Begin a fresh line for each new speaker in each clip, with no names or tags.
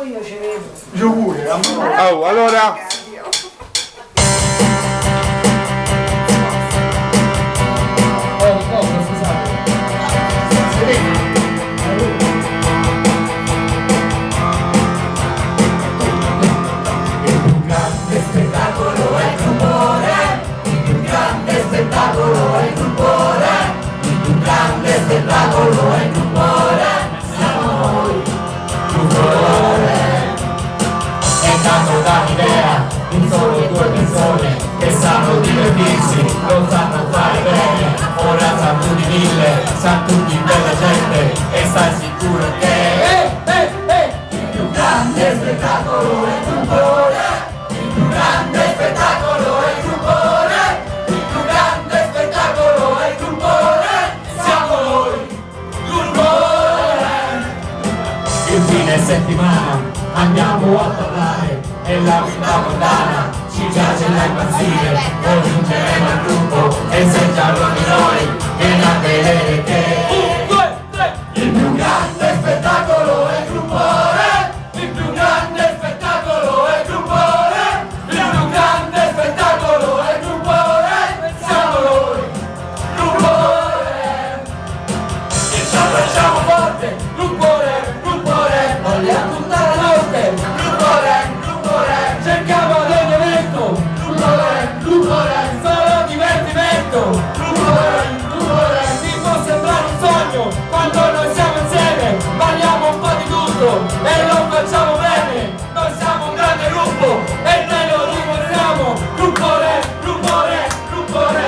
io ci vedo.
Io pure,
Oh, allora.
In solo due persone che sanno divertirsi, lo sanno fare bene. Ora sa più di 1000, sa tutti bella gente e stai sicuro che il più grande spettacolo è il Gruppone, il più grande spettacolo è il Gruppone, il più grande spettacolo è il Gruppone, siamo noi, Gruppone. Il fine settimana andiamo a parlare e la vita mondana ci piace da impazzire, raggiungeremo il gruppo e sentirlo di noi, vieni a vedere che 1, 2, 3 il più grande spettacolo è il Gruppone, il più grande spettacolo è il Gruppone, il più grande spettacolo è il Gruppone, siamo noi, Gruppone, e ci abbracciamo forte, Gruppone, Gruppone, vogliamo tutta la notte, Gruppone, cerchiamo l'elemento, Gruppone, solo divertimento, Gruppone, ti può sembrare un sogno quando noi siamo insieme, parliamo un po' di tutto e lo facciamo bene, noi siamo un grande gruppo e noi lo dimostriamo, Gruppone, Gruppone, Gruppone,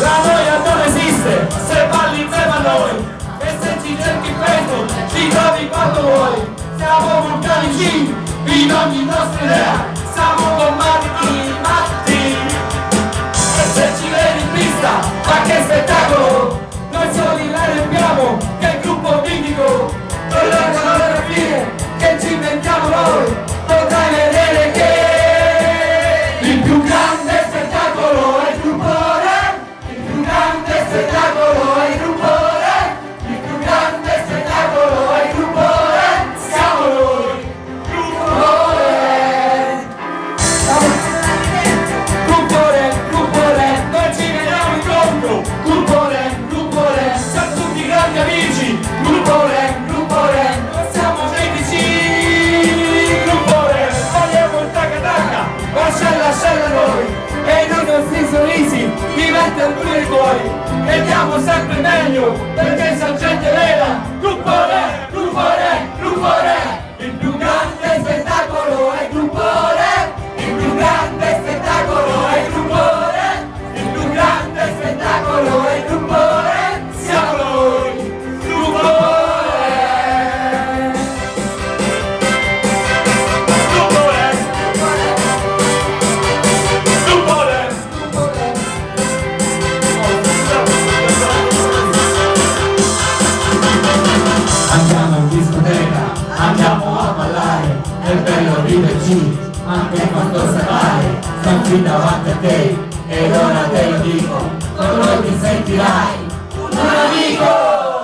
la noia non esiste se balli insieme a noi e se ci cerchi peso ci trovi quando vuoi, siamo vulcanici in ogni nostra idea, siamo commatti matti e se ci vedi in pista, ma che spettacolo, noi soli la riempiamo, che il gruppo mitico, e le coreografie che ci inventiamo noi, potrai vedere che il più grande spettacolo è il Gruppone, il più grande spettacolo è il Gruppone, il più grande spettacolo è il Gruppone, siamo noi, Gruppone, noi ci vediamo incontro, Gruppone, siamo tutti grandi amici, Gruppone, noi siamo mitici, Gruppone, vogliamo il taca-taca, lascia noi, e i nostri sorrisi diventano più i tuoi, e diamo sempre meglio, perché siamo gente vera, Gruppone, il più grande spettacolo è il Gruppone, il più grande spettacolo è il Gruppone, il più grande spettacolo è il Gruppone, siamo noi, Gruppone, andiamo in discoteca, andiamo a ballare, è bello viverci, anche quando sai male, siamo qui davanti a te, ed ora te lo dico, con noi ti sentirai un amico!